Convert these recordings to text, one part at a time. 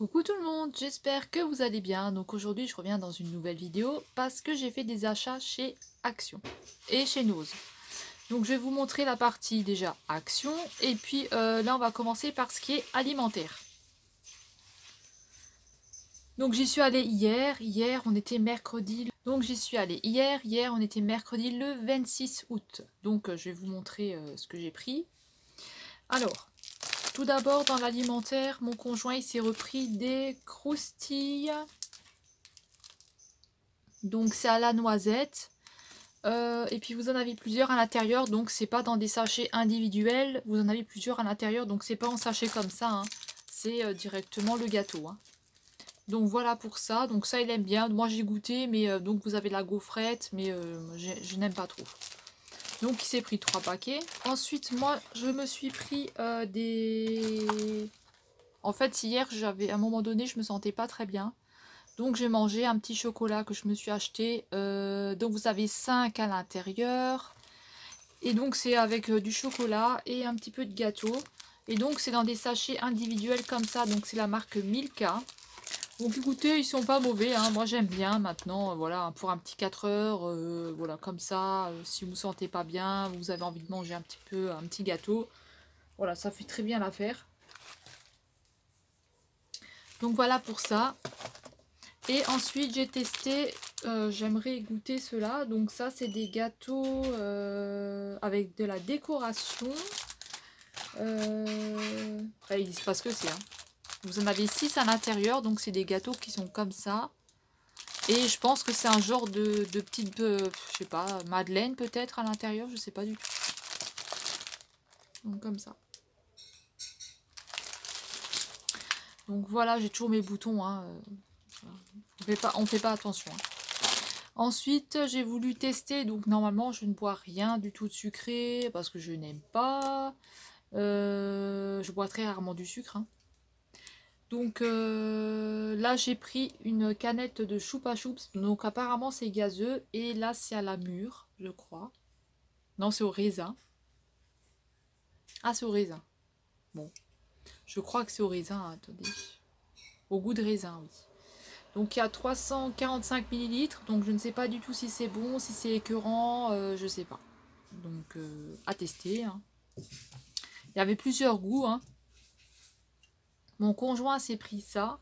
Coucou tout le monde, j'espère que vous allez bien. Donc aujourd'hui je reviens dans une nouvelle vidéo parce que j'ai fait des achats chez Action et chez Nose. Donc je vais vous montrer la partie déjà Action et puis là on va commencer par ce qui est alimentaire. Donc j'y suis allée hier on était mercredi. Donc j'y suis allée hier on était mercredi le 26 août. Donc je vais vous montrer ce que j'ai pris. Alors, tout d'abord, dans l'alimentaire, mon conjoint il s'est repris des croustilles. Donc c'est à la noisette. Et puis vous en avez plusieurs à l'intérieur. Donc c'est pas dans des sachets individuels. Vous en avez plusieurs à l'intérieur. Donc c'est pas en sachet comme ça. Hein. C'est directement le gâteau. Hein. Donc voilà pour ça. Donc ça il aime bien. Moi j'ai goûté. Mais donc vous avez la gaufrette. Mais je n'aime pas trop. Donc il s'est pris 3 paquets. Ensuite moi je me suis pris des... En fait hier j'avais à un moment donné je me sentais pas très bien. Donc j'ai mangé un petit chocolat que je me suis acheté. Donc vous avez 5 à l'intérieur. Et donc c'est avec du chocolat et un petit peu de gâteau. Et donc c'est dans des sachets individuels comme ça. Donc c'est la marque Milka. Donc écoutez, ils sont pas mauvais. Hein. Moi j'aime bien maintenant. Voilà, pour un petit 4 heures. Voilà, comme ça. Si vous ne vous sentez pas bien, vous avez envie de manger un petit gâteau. Voilà, ça fait très bien l'affaire. Donc voilà pour ça. Et ensuite j'ai testé, j'aimerais goûter cela. Donc ça c'est des gâteaux avec de la décoration. Après ils disent pas ce que c'est. Hein. Vous en avez 6 à l'intérieur. Donc c'est des gâteaux qui sont comme ça. Et je pense que c'est un genre de petite, je sais pas, madeleine peut-être à l'intérieur. Je sais pas du tout. Donc comme ça. Donc voilà, j'ai toujours mes boutons. Hein. On fait pas attention. Hein. Ensuite, j'ai voulu tester, donc normalement je ne bois rien du tout de sucré parce que je n'aime pas. Je bois très rarement du sucre. Hein. Donc là j'ai pris une canette de choupa choups, donc apparemment c'est gazeux et là c'est à la mûre, je crois. Non, c'est au raisin. Ah, c'est au raisin. Bon, je crois que c'est au raisin, hein, attendez. Au goût de raisin, oui. Donc il y a 345 millilitres, donc je ne sais pas du tout si c'est bon, si c'est écœurant, je sais pas. Donc à tester. Hein. Il y avait plusieurs goûts. Hein. Mon conjoint s'est pris ça.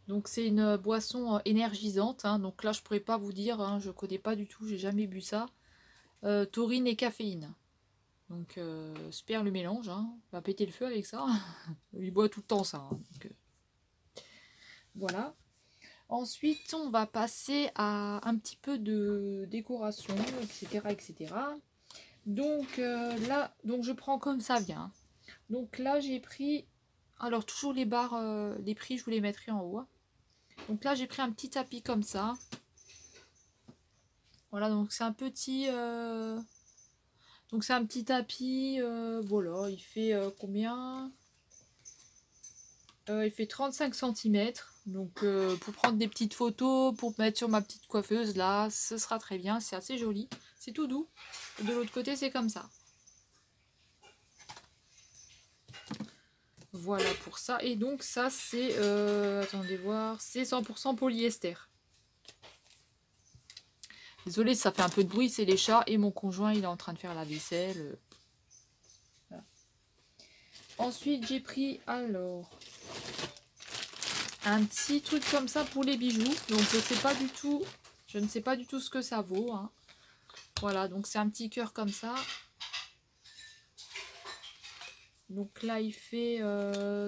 Donc c'est une boisson énergisante. Hein. Donc là je pourrais pas vous dire, hein, je connais pas du tout, j'ai jamais bu ça. Taurine et caféine. Donc super le mélange. Hein. On va péter le feu avec ça. Il boit tout le temps ça. Hein. Donc, voilà. Ensuite, on va passer à un petit peu de décoration, etc. etc. Donc là, donc je prends comme ça vient. Donc là, j'ai pris... Alors, toujours les barres, les prix, je vous les mettrai en haut. Donc là, j'ai pris un petit tapis comme ça. Voilà, donc c'est un petit... Donc c'est un petit tapis. Voilà, il fait combien il fait 35 cm. Donc pour prendre des petites photos, pour mettre sur ma petite coiffeuse, là, ce sera très bien. C'est assez joli. C'est tout doux. Et de l'autre côté, c'est comme ça. Voilà pour ça. Et donc ça, c'est... attendez voir. C'est 100% polyester. Désolée, ça fait un peu de bruit. C'est les chats. Et mon conjoint, il est en train de faire la vaisselle. Voilà. Ensuite, j'ai pris, alors... un petit truc comme ça pour les bijoux. Donc je sais pas du tout, je ne sais pas du tout ce que ça vaut. Hein. Voilà, donc c'est un petit cœur comme ça. Donc là il fait,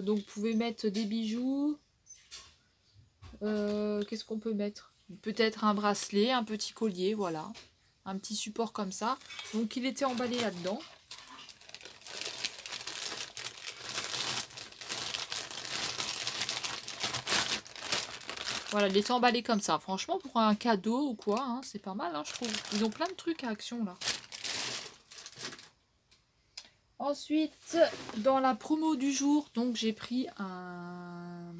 donc vous pouvez mettre des bijoux. Qu'est-ce qu'on peut mettre? Peut-être un bracelet, un petit collier, voilà. Un petit support comme ça. Donc il était emballé là-dedans. Voilà, il était emballé comme ça. Franchement, pour un cadeau ou quoi, hein, c'est pas mal, hein, je trouve. Ils ont plein de trucs à Action, là. Ensuite, dans la promo du jour, donc j'ai pris un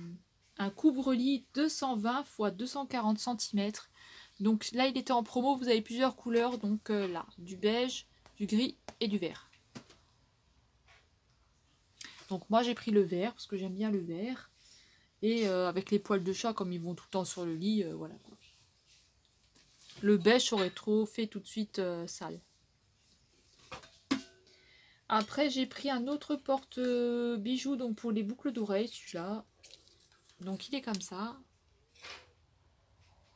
couvre-lit 220 x 240 cm. Donc là, il était en promo. Vous avez plusieurs couleurs. Donc là, du beige, du gris et du vert. Donc moi, j'ai pris le vert parce que j'aime bien le vert. Et avec les poils de chat, comme ils vont tout le temps sur le lit, voilà. Le beige aurait trop fait tout de suite sale. Après, j'ai pris un autre porte-bijoux donc pour les boucles d'oreilles, celui-là. Donc, il est comme ça.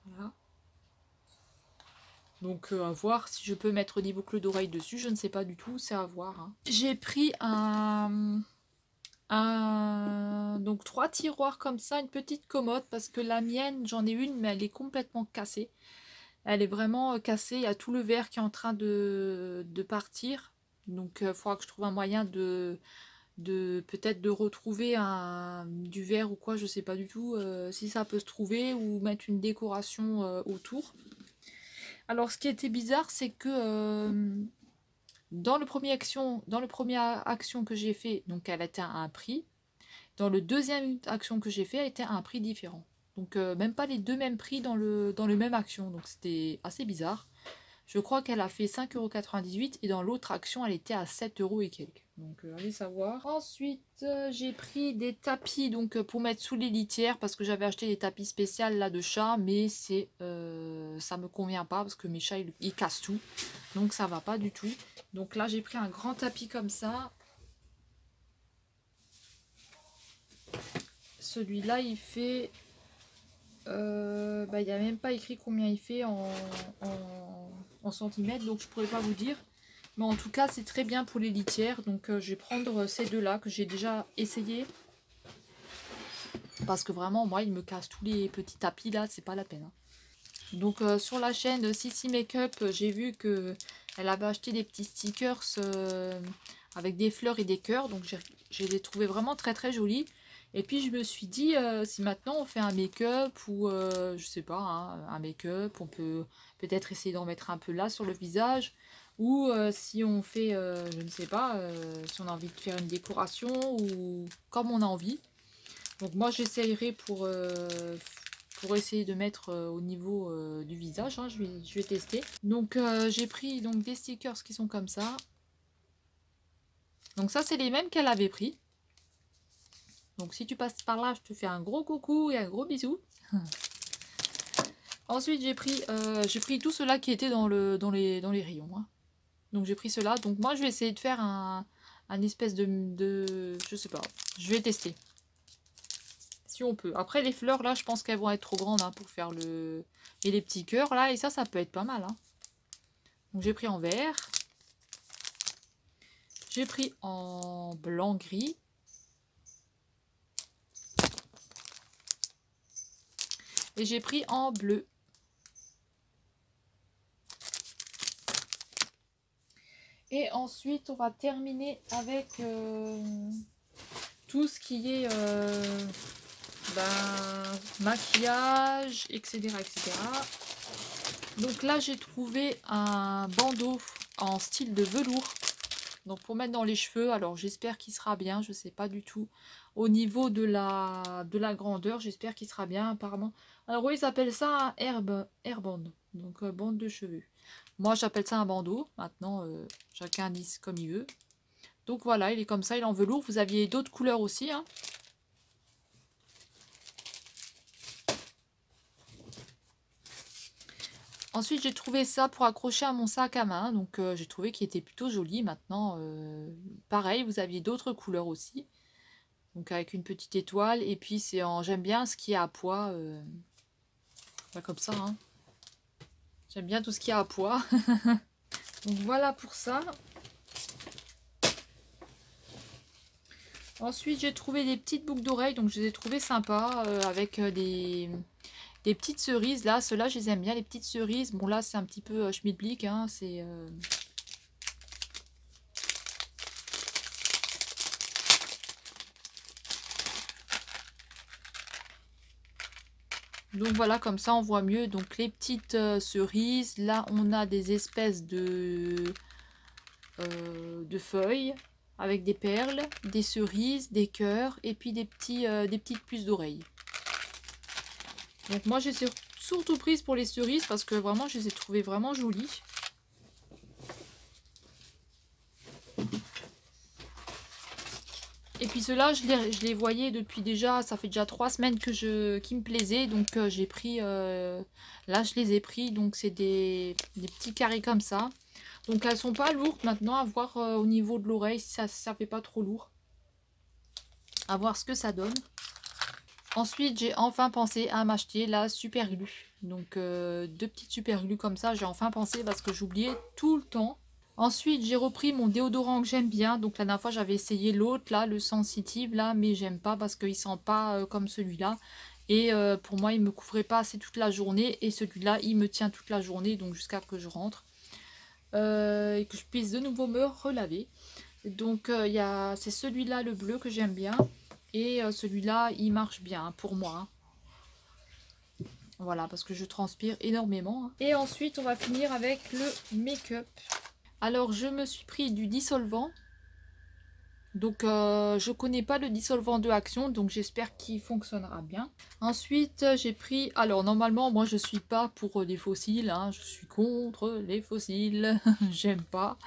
Voilà. Donc, à voir si je peux mettre des boucles d'oreilles dessus. Je ne sais pas du tout, c'est à voir. Hein. J'ai pris donc 3 tiroirs comme ça, une petite commode. Parce que la mienne, j'en ai une, mais elle est complètement cassée. Elle est vraiment cassée. Il y a tout le verre qui est en train de partir. Donc, il faudra que je trouve un moyen de peut-être de retrouver du verre ou quoi, je sais pas du tout si ça peut se trouver, ou mettre une décoration autour. Alors ce qui était bizarre, c'est que dans le premier action que j'ai fait, donc elle était à un prix. Dans le deuxième action que j'ai fait, elle était à un prix différent. Donc même pas les deux mêmes prix dans le même action, donc c'était assez bizarre. Je crois qu'elle a fait 5,98 € et dans l'autre action, elle était à 7 € et quelques. Donc, allez savoir. Ensuite, j'ai pris des tapis donc pour mettre sous les litières parce que j'avais acheté des tapis spéciaux là de chat, mais ça me convient pas parce que mes chats ils cassent tout. Donc, ça va pas du tout. Donc là, j'ai pris un grand tapis comme ça. Celui-là, il fait... il n'y a même pas écrit combien il fait en centimètres, donc je pourrais pas vous dire. Mais en tout cas, c'est très bien pour les litières. Donc je vais prendre ces deux-là que j'ai déjà essayé. Parce que vraiment, moi, ils me cassent tous les petits tapis là, c'est pas la peine. Hein. Donc sur la chaîne Sissi Makeup, j'ai vu que elle avait acheté des petits stickers avec des fleurs et des cœurs. Donc j'ai les trouvé vraiment très très jolis. Et puis je me suis dit, si maintenant on fait un make-up ou je sais pas, hein, un make-up, on peut peut-être essayer d'en mettre un peu là sur le visage. Ou si on fait, je ne sais pas, si on a envie de faire une décoration ou comme on a envie. Donc moi j'essayerai pour essayer de mettre au niveau du visage, hein, je vais tester. Donc j'ai pris donc, des stickers qui sont comme ça. Donc ça c'est les mêmes qu'elle avait pris. Donc si tu passes par là, je te fais un gros coucou et un gros bisou. Ensuite j'ai pris tout cela qui était dans les rayons. Hein. Donc j'ai pris cela. Donc moi je vais essayer de faire un espèce de... Je sais pas. Je vais tester. Si on peut. Après les fleurs là, je pense qu'elles vont être trop grandes hein, pour faire le... Et les petits cœurs là, et ça peut être pas mal. Hein. Donc j'ai pris en vert. J'ai pris en blanc-gris. Et j'ai pris en bleu. Et ensuite, on va terminer avec tout ce qui est maquillage, etc., etc. Donc là, j'ai trouvé un bandeau en style de velours. Donc pour mettre dans les cheveux, alors j'espère qu'il sera bien, je sais pas du tout. Au niveau de la grandeur, j'espère qu'il sera bien apparemment. Alors oui, ils appellent ça un airband, donc bande de cheveux. Moi j'appelle ça un bandeau, maintenant chacun dit comme il veut. Donc voilà, il est comme ça, il est en velours. Vous aviez d'autres couleurs aussi. Hein. Ensuite, j'ai trouvé ça pour accrocher à mon sac à main. Donc, j'ai trouvé qu'il était plutôt joli. Maintenant, pareil, vous aviez d'autres couleurs aussi. Donc, avec une petite étoile. Et puis, j'aime bien ce qui est à pois. Pas comme ça. Hein. J'aime bien tout ce qui est à pois. Donc, voilà pour ça. Ensuite, j'ai trouvé des petites boucles d'oreilles. Donc, je les ai trouvées sympas. Avec des petites cerises. Là, ceux-là, je les aime bien. Les petites cerises. Bon, là, c'est un petit peu schmilblick. Hein, c'est... Donc voilà, comme ça on voit mieux. Donc les petites cerises. Là on a des espèces de feuilles avec des perles, des cerises, des cœurs et puis des petites puces d'oreilles. Donc moi j'ai surtout prise pour les cerises parce que vraiment je les ai trouvées vraiment jolies. Et puis ceux-là, je les voyais depuis déjà, ça fait déjà 3 semaines que qui me plaisaient. Donc j'ai pris, là je les ai pris, donc c'est des petits carrés comme ça. Donc elles sont pas lourdes maintenant, à voir au niveau de l'oreille si ça fait pas trop lourd. À voir ce que ça donne. Ensuite, j'ai enfin pensé à m'acheter la super glue. Donc, 2 petites super glue comme ça, j'ai enfin pensé parce que j'oubliais tout le temps. Ensuite, j'ai repris mon déodorant que j'aime bien. Donc, la dernière fois, j'avais essayé l'autre, là, le Sensitive, là, mais j'aime pas parce qu'il sent pas comme celui-là. Et pour moi, il me couvrait pas assez toute la journée. Et celui-là, il me tient toute la journée, donc jusqu'à que je rentre. Et que je puisse de nouveau me relaver. Donc, c'est celui-là, le bleu, que j'aime bien. Et celui-là, il marche bien pour moi. Voilà, parce que je transpire énormément. Et ensuite, on va finir avec le make-up. Alors, je me suis pris du dissolvant. Donc, je connais pas le dissolvant de Action, donc j'espère qu'il fonctionnera bien. Ensuite, j'ai pris... Alors, normalement, moi, je suis pas pour les fossiles. Hein, je suis contre les fossiles. J'aime pas.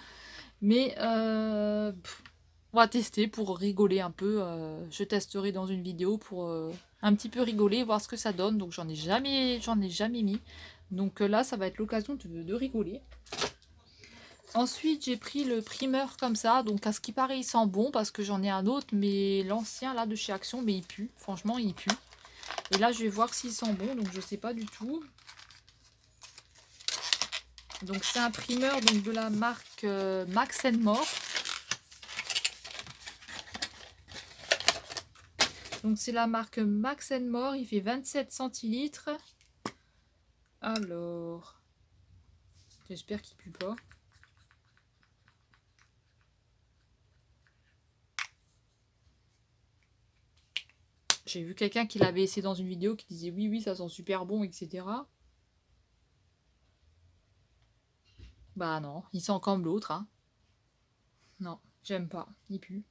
Mais, on va tester pour rigoler un peu. Je testerai dans une vidéo pour un petit peu rigoler, voir ce que ça donne. Donc j'en ai jamais mis. Donc là, ça va être l'occasion de rigoler. Ensuite, j'ai pris le primeur comme ça. Donc à ce qui paraît, il sent bon parce que j'en ai un autre. Mais l'ancien là de chez Action, mais il pue. Franchement, il pue. Et là, je vais voir s'il sent bon. Donc je sais pas du tout. Donc c'est un primeur donc, de la marque Max & More. Donc c'est la marque Max & More, il fait 27 centilitres. Alors, j'espère qu'il pue pas. J'ai vu quelqu'un qui l'avait essayé dans une vidéo qui disait oui, oui, ça sent super bon, etc. Bah non, il sent comme l'autre. Hein. Non, j'aime pas, il pue.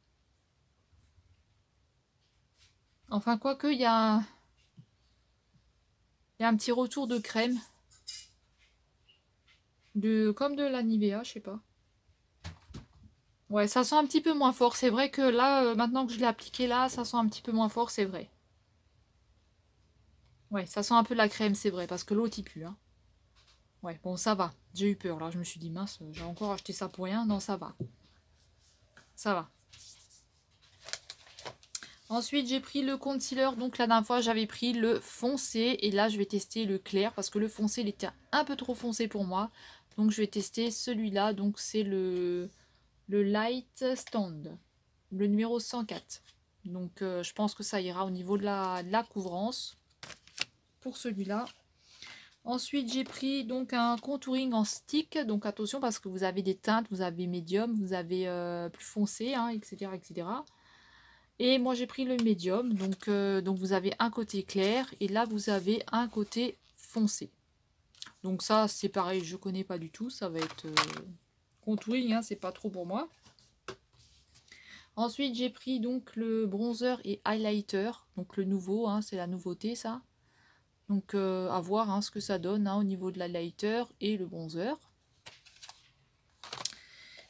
Enfin, quoique, il y a un petit retour de crème. Comme de la Nivea, je sais pas. Ouais, ça sent un petit peu moins fort. C'est vrai que là, maintenant que je l'ai appliqué là, ça sent un petit peu moins fort, c'est vrai. Ouais, ça sent un peu la crème, c'est vrai, parce que l'autre, il pue. Hein. Ouais, bon, ça va. J'ai eu peur, là. Je me suis dit, mince, j'ai encore acheté ça pour rien. Non, ça va. Ça va. Ensuite, j'ai pris le concealer. Donc, la dernière fois, j'avais pris le foncé. Et là, je vais tester le clair, parce que le foncé, il était un peu trop foncé pour moi. Donc, je vais tester celui-là. Donc, c'est le Light Stand. Le numéro 104. Donc, je pense que ça ira au niveau de la couvrance. Pour celui-là. Ensuite, j'ai pris donc un contouring en stick. Donc attention parce que vous avez des teintes, vous avez médium, vous avez plus foncé, hein, etc., etc. Et moi, j'ai pris le médium. Donc vous avez un côté clair et là, vous avez un côté foncé. Donc ça, c'est pareil, je connais pas du tout. Ça va être contouring, hein, c'est pas trop pour moi. Ensuite, j'ai pris donc le bronzer et highlighter. Donc le nouveau, hein, c'est la nouveauté ça. Donc à voir hein, ce que ça donne hein, au niveau de l'highlighter et le bronzer.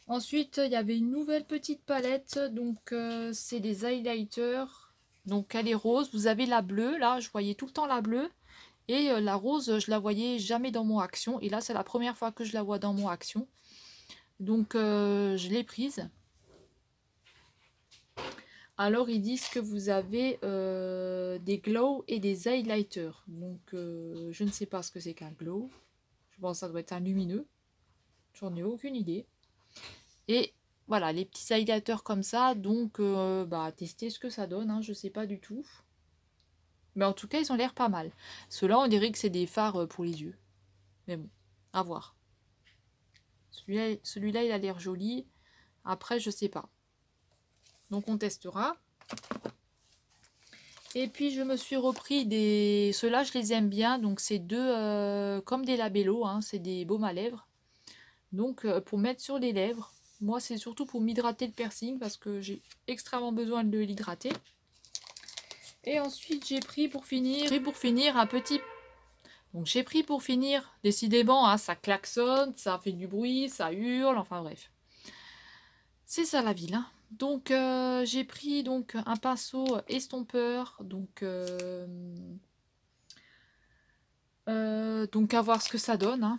Ensuite, il y avait une nouvelle petite palette. Donc c'est des highlighters. Donc elle est rose. Vous avez la bleue. Là, je voyais tout le temps la bleue. Et la rose, je la voyais jamais dans mon Action. Et là, c'est la première fois que je la vois dans mon Action. Donc je l'ai prise. Alors, ils disent que vous avez des glow et des highlighters. Donc, je ne sais pas ce que c'est qu'un glow. Je pense que ça doit être un lumineux. J'en ai aucune idée. Et voilà, les petits highlighters comme ça. Donc, tester ce que ça donne. Hein, je ne sais pas du tout. Mais en tout cas, ils ont l'air pas mal. Ceux-là, on dirait que c'est des fards pour les yeux. Mais bon, à voir. Celui-là, il a l'air joli. Après, je sais pas. Donc on testera. Et puis je me suis repris des... Ceux-là je les aime bien. Donc c'est deux comme des labellos. Hein, c'est des baumes à lèvres. Donc pour mettre sur les lèvres. Moi c'est surtout pour m'hydrater le piercing. Parce que j'ai extrêmement besoin de l'hydrater. Et ensuite j'ai pris pour finir un petit... Donc j'ai pris pour finir. Décidément hein, ça klaxonne. Ça fait du bruit. Ça hurle. Enfin bref. C'est ça la ville. Hein. Donc j'ai pris donc un pinceau estompeur, donc à voir ce que ça donne, hein.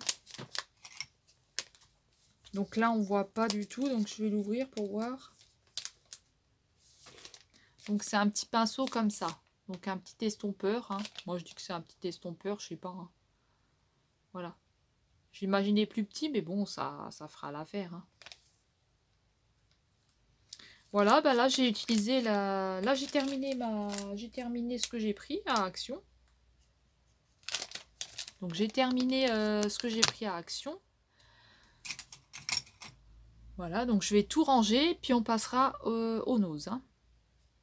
Donc là on voit pas du tout, donc je vais l'ouvrir pour voir. Donc c'est un petit pinceau comme ça, donc un petit estompeur, hein. Moi je dis que c'est un petit estompeur, je sais pas, hein. Voilà, j'imaginais plus petit, mais bon, ça fera l'affaire, hein. Voilà, bah là j'ai utilisé la... Là j'ai terminé ce que j'ai pris à Action. Donc j'ai terminé ce que j'ai pris à Action. Voilà, donc je vais tout ranger, puis on passera au nose, hein.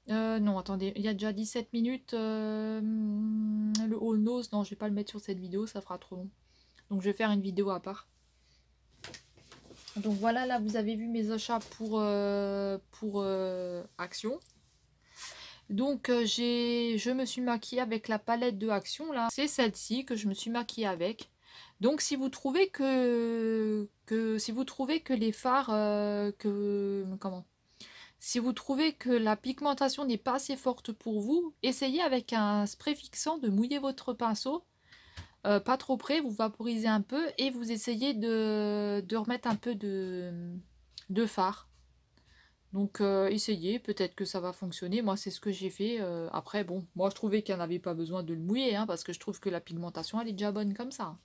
Non, attendez, il y a déjà 17 minutes. Le haul nose, non, je vais pas le mettre sur cette vidéo, ça fera trop long. Donc je vais faire une vidéo à part. Donc voilà, là vous avez vu mes achats pour Action. Donc je me suis maquillée avec la palette de Action là. C'est celle-ci que je me suis maquillée avec. Donc si vous trouvez que les fards si vous trouvez que la pigmentation n'est pas assez forte pour vous, essayez avec un spray fixant de mouiller votre pinceau. Pas trop près, vous vaporisez un peu et vous essayez de remettre un peu de fard. Donc essayez, peut-être que ça va fonctionner. Moi c'est ce que j'ai fait. Après bon, moi je trouvais qu'il n'y en avait pas besoin de le mouiller, hein, parce que je trouve que la pigmentation elle est déjà bonne comme ça.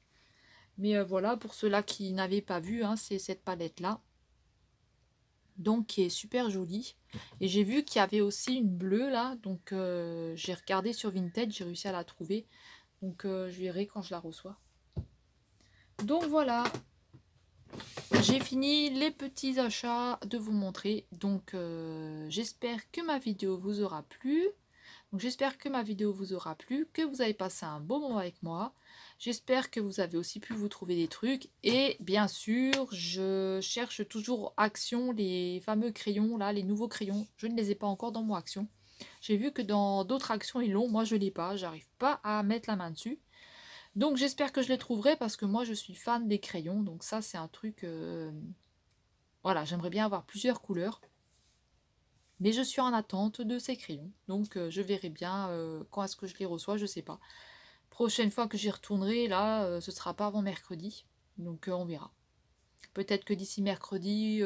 Mais voilà, pour ceux-là qui n'avaient pas vu, hein, c'est cette palette là. Donc qui est super jolie. Et j'ai vu qu'il y avait aussi une bleue là. Donc j'ai regardé sur Vinted, j'ai réussi à la trouver. Donc je verrai quand je la reçois. Donc voilà. J'ai fini les petits achats de vous montrer. Donc j'espère que ma vidéo vous aura plu. Donc j'espère que ma vidéo vous aura plu, que vous avez passé un bon moment avec moi. J'espère que vous avez aussi pu vous trouver des trucs. Et bien sûr, je cherche toujours Action, les fameux crayons, là, les nouveaux crayons. Je ne les ai pas encore dans mon Action. J'ai vu que dans d'autres Actions, ils l'ont. Moi, je ne l'ai pas. J'arrive pas à mettre la main dessus. Donc j'espère que je les trouverai parce que moi, je suis fan des crayons. Donc ça, c'est un truc... Voilà, j'aimerais bien avoir plusieurs couleurs. Mais je suis en attente de ces crayons. Donc je verrai bien quand est-ce que je les reçois, je sais pas. Prochaine fois que j'y retournerai, là, ce sera pas avant mercredi. Donc on verra. Peut-être que d'ici mercredi,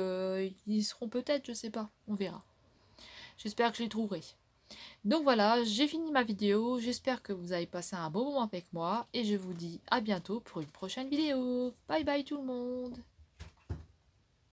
ils seront peut-être, je sais pas. On verra. J'espère que je les trouverai. Donc voilà, j'ai fini ma vidéo. J'espère que vous avez passé un bon moment avec moi. Et je vous dis à bientôt pour une prochaine vidéo. Bye bye tout le monde!